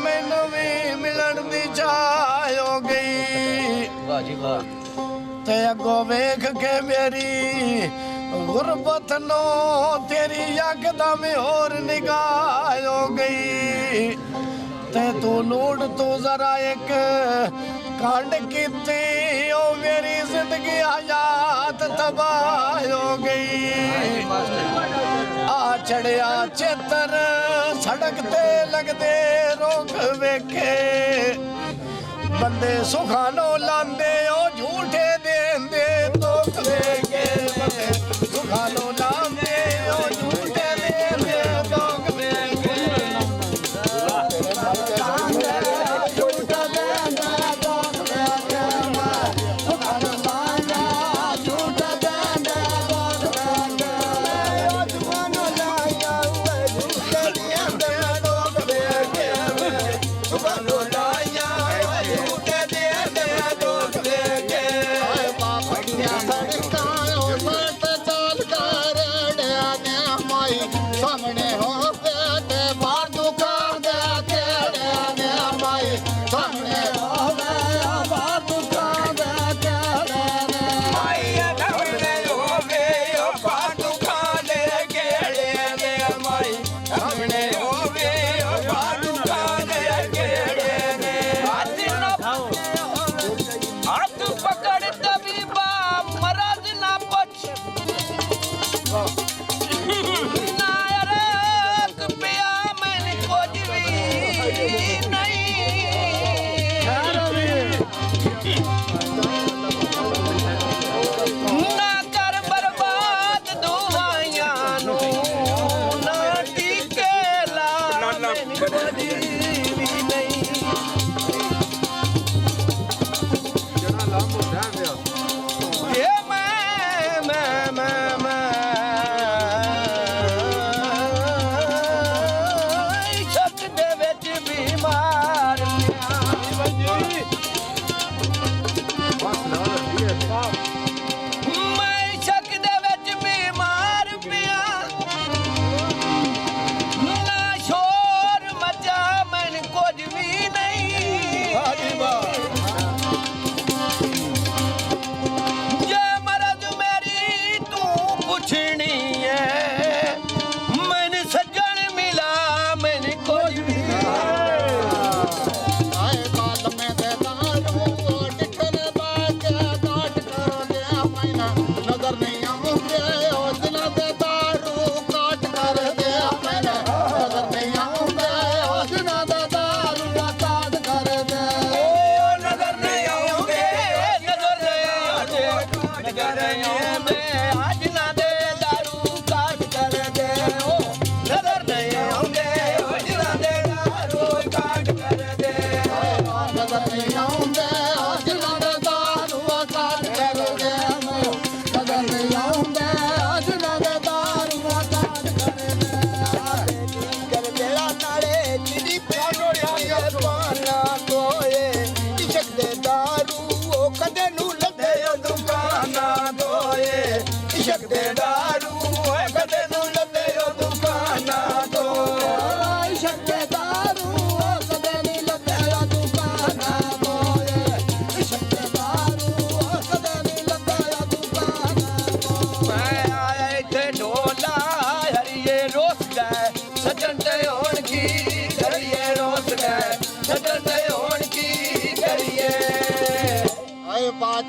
मैनू भी मिलन दी चाह हो गई। वाह जी वाह। ते अगो वेख के मेरी गुरबत नो तेरी यकदम और निगाह हो गई। ते तू लूट तू जरा एक कांड कीती ओ मेरी जिंदगी हयात तबाह हो गई। आ चढ़िया चेतर सड़क ते लगदे रोक वेखे बंदे सुखानो लांदे ओ झूठे देंदे तोख वेखे बंदे सुखानो लांदे ओ झूठे देंदे तोख वेखे।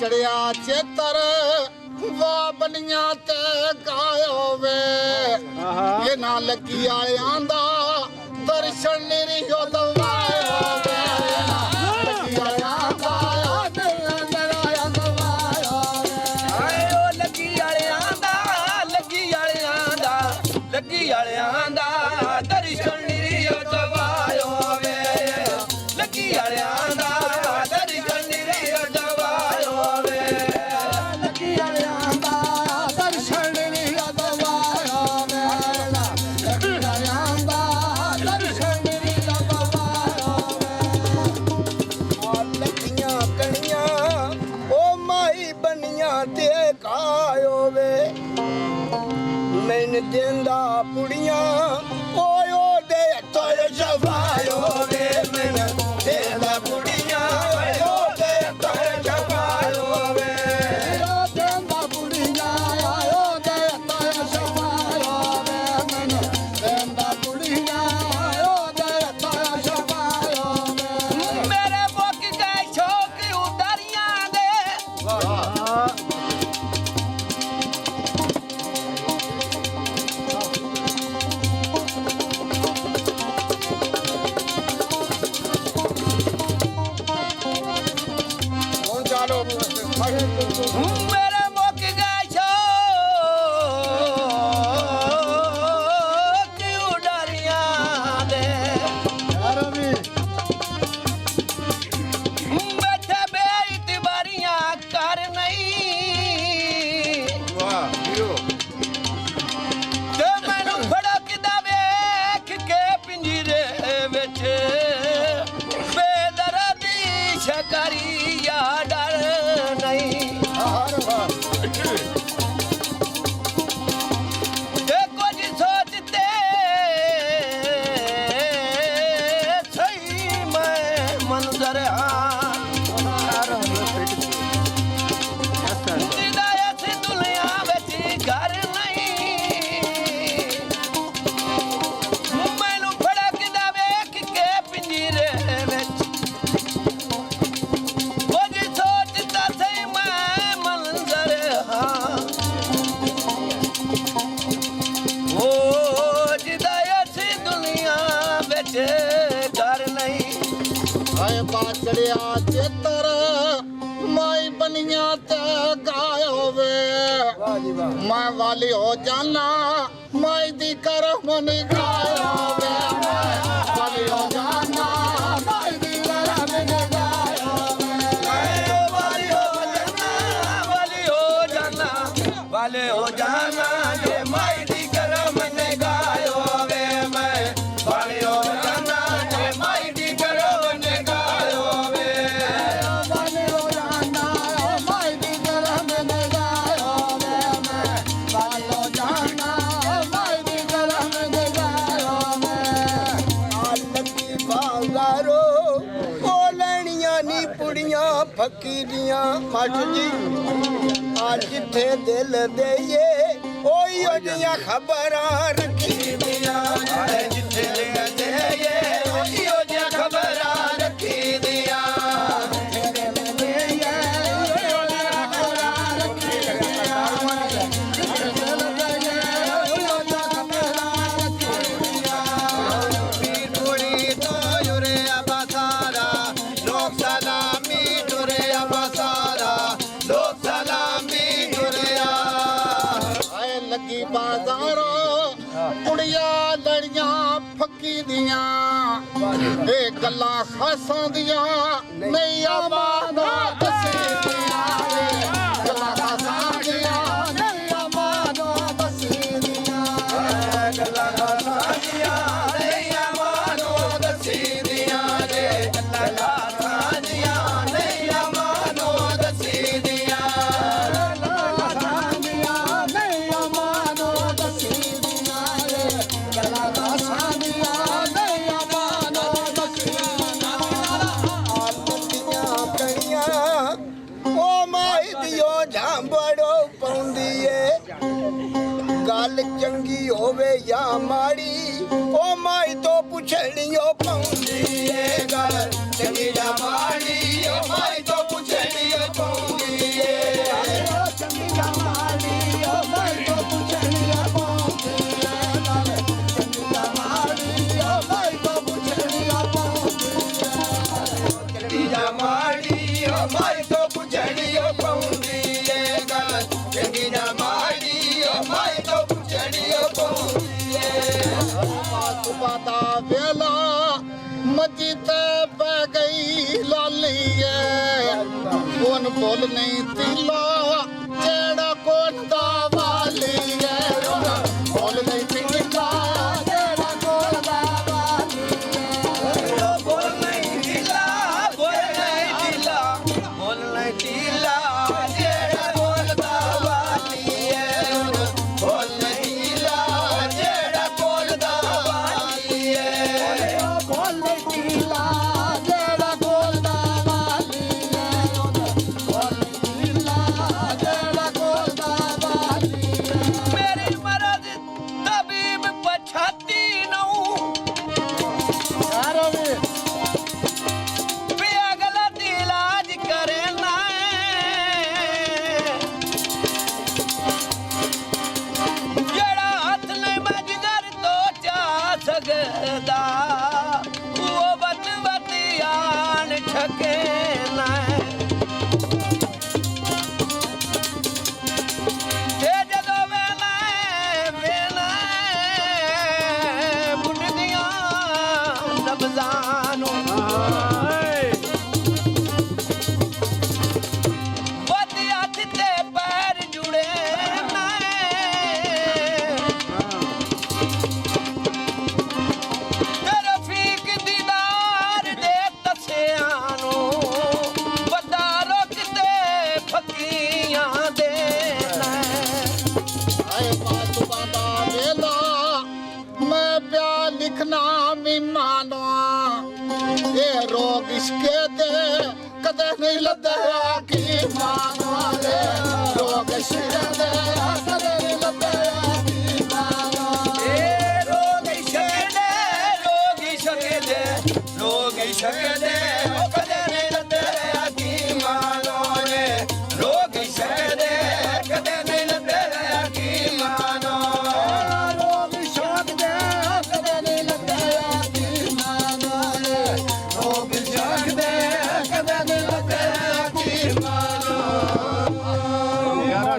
चढ़िया चेतर वा बनिया ते गायो वे ये ना लगी आया दा दर्शन निरी हो दवायो वे लगी आया दा दर्शन आया दवायो आए ओ लगी आया दा लगी आया दा लगी आया दा दर्शन निरी हो दवायो वे लगी आया दा दर्शन निरी हो दवायो वे लगी आया दा दर्शन निरी हो दवायो वे लगी आया दा दर्शन निरी हो दवायो ਤੇ ਘਰ ਨਹੀਂ ਹਾਏ ਬਾਛੜਿਆ ਚੇਤਰ ਮਾਈ ਬਨੀਆਂ ਤੇ ਗਾਇਓ ਵੇ ਵਾਹ ਜੀ ਵਾਹ ਮੈਂ ਵਾਲੀ ਹੋ ਜਾਣਾ ਮਾਈ ਦੀ ਕਰਮ ਨਹੀਂ ਗਾਇਓ ਵੇ ਮੈਂ ਵਾਲੀ ਹੋ ਜਾਣਾ ਮਾਈ ਦੀ ਕਰਮ ਨਹੀਂ ਗਾਇਓ ਵੇ ਵਾਲੇ ਹੋ ਜਾਣਾ ਜੇ ਮਾਈ ਦੀ ਕਰਮ ਨੇ ਗਾਇਓ ਵੇ ਮੈਂ ਵਾਲੇ ਹੋ ਜਾਣਾ ਜੇ ਮਾਈ ਦੀ ਕਰਮ ਨੇ ਗਾਇਓ ਵੇ ਵਾਲੀ ਹੋ ਜਾਣਾ ਮਾਈ ਦੀ ਕਰਮ ਨਹੀਂ ਗਾਇਓ ਵੇ ਮੈਂ ਵਾਲੀ ਹੋ ਜਾਣਾ ਮਾਈ ਦੀ ਕਰਮ ਨਹੀਂ ਗਾਇਓ ਵੇ ਆ ਲੱਗੀ ਬਾਜ਼ਾਰੋ ਉਹ ਲੈਣੀਆਂ ਨੀ ਪੁੜੀਆਂ ਫਕੀਰੀਆਂ ਮੱਠ ਜੀ ਆ ਜਿੱਥੇ ਦਿਲ ਦੇਈਏ ਉਹੀ ਉਹਦੀਆਂ ਖਬਰਾਂ ਰੱਖੀ ਦੀਆਂ ਜਿੱਥੇ ਦਿਲ ਦੇਈਏ ਉਹੀ ਉਹਦੀਆਂ ਖਬਰਾਂ ਰੱਖੀ ਦੀਆਂ ਪੀੜੀ ਤੋਂ ਯੁਰਿਆ ਬਸਾਰਾ ਲੋਕ ਸਲਾਮੀ ਟੁਰਿਆ ਬਸਾਰਾ ਲੋਕ ਸਲਾਮੀ ਟੁਰਿਆ ਆਏ ਲੱਗੀ ਬਾਜ਼ਾਰੋ ਕੁੜੀਆਂ ਲੜੀਆਂ ਫੱਕੀ ਦੀਆਂ ਇਹ ਗੱਲਾਂ ਖਾਸਾਂ ਦੀਆਂ ਨਹੀਂ ਆਮਾਦਾ ਦਸੀਆਂ ਗੱਲਾਂ ਖਾਸਾਂ ਦੀਆਂ ਨਹੀਂ ਆਮਾਦਾ ਦਸੀਆਂ ਗੱਲਾਂ ਸਾਂਝੀਆਂ ਨਹੀਂ ਮਾਨੋ ਦੱਸੀ ਦੀਆਂ ਨੇ ਗੱਲਾਂ ਸਾਂਝੀਆਂ ਨਹੀਂ ਮਾਨੋ ਦੱਸੀ ਦੀਆਂ ਉਹ ਮਾਈ ਦਿਓ ਝਾਂਬੜੋ ਪਾਉਂਦੀ ਏ ਗੱਲ ਚੰਗੀ ਹੋਵੇ ਜਾਂ ਮਾੜੀ ਉਹ ਮਾਈ ਤੋਂ ਪੁੱਛਣੀਓ ਪਾਉਂਦੀ ਏ ਗੱਲ ਚੰਗੀ ਜਾਂ ਮਾੜੀ ਉਹ ਮਾਈ ਤੋਂ ਪੁੱਛਣੀਓ ਪਾਉਂਦੀ ਏ ਚੰਗੀ ਜਾਂ ਮਾੜੀ ਉਹ ਮਾਈ ਤੋਂ ਪੁੱਛਣੀਓ ਪਾਉਂਦੀ ਏ ਚੰਗੀ ਜਾਂ ਮਾੜੀ ਉਹ ਮਾਈ ਤੋਂ ਪੁੱਛਣੀਓ ਪਾਉਂਦੀ ਏ ਚੰਗੀ ਜਾਂ ਮਾੜੀ ਉਹ ਮਾਈ ਤੋਂ ਪੁੱਛਣੀਓ ਪਾਉਂਦੀ ਏ ਗੱਲ ਚੰਗੀ ਜਾਂ ਮਾੜੀ ਉਹ ਮਾਈ ਤੋਂ ਪੁੱਛਣੀਓ ਪਾਉਂਦੀ ਏ ਸੁਬਾ ਦਾ ਵੇਲਾ ਮੱਜੀ ਤੇ ਪੈ ਗਈ ਲਾਲੀਏ ਕੋਨ ਬੋਲ ਨਹੀਂ ਤੀਲਾ ਜਿਹੜਾ ਕੋਨ ਦਾ ਵਾਲੀਏ ਬੋਲ ਨਹੀਂ ਤੀਲਾ ਜਿਹੜਾ ਕੋਨ ਦਾ ਵਾਲੀਏ ਬੋਲ ਨਹੀਂ ਢੀਲਾ ਬੋਲ ਨਹੀਂ ਢੀਲਾ ਬੋਲ ਨਹੀਂ ਢੀਲਾ ਜਿਹੜਾ ਬੋਲਦਾ ਵਾਲੀ ਏ ਬੋਲ ਨਹੀਂ ਢੀਲਾ ਜਿਹੜਾ ਬੋਲਦਾ ਵਾਲੀ ਏ ਬੋਲ ਨਹੀਂ ਤੀਲਾ ਜਿਹੜਾ ਕੋਨ ਦਾ ਵਾਲੀਏ ਬੋਲ ਨਹੀਂ ਤੀਲਾ ਜਿਹੜਾ ਕੋਨ ਦਾ ਵਾਲੀਏ ਮੇਰੀ ਮਰਦ ਤਬੀਬ ਪਛਾਤੀ ਨੂੰ ਯਾਰੋ ਵੀ ਵੀ ਅਗਲਾ ਦੀ ਇਲਾਜ ਕਰਨਾ ਜਿਹੜਾ ਹੱਥ ਨਹੀਂ ਮੈਂ ਜਿਗਰ ਤੋਂ ਚਾ ਸਕਦਾ ਉਹ ਬਤ ਬਤਿਆਨ ਠਕੇ ਨਾ ਤੇ ਜਦੋਂ ਵੇਲਾ ਬੁੱਢਦੀਆਂ ਨਬਜ਼ਾਂ ਨੂੰ ਵੱਧ ਹੱਥ ਤੇ ਪੈਰ ਜੁੜੇ ਨਾ ਤੇ ਰਫੀਕ ਦੀਦਾਰ ਦੇ ਤਸਿਆਂ ਨੂੰ ਵੱਡਾ ਰੁਕ ਤੇ ਫਕੀਆਂ ਦੇ ਨਾ ਆਏ ਪਾਤੂਆਂ ਦਾ ਵੇਲਾ ਮੈਂ ਪਿਆ ਲਿਖਣਾ ਮੀਮਾਨਾ ਇਹ ਰੋਗ ਇਸ਼ਕੇ ਦੇ ਕਦੇ ਨਹੀਂ ਲੱਦਿਆ ਕੀ ਮਾਨਵਾ ਦੇ ਰੋਗ ਇਸ਼ਕੇ ਦੇ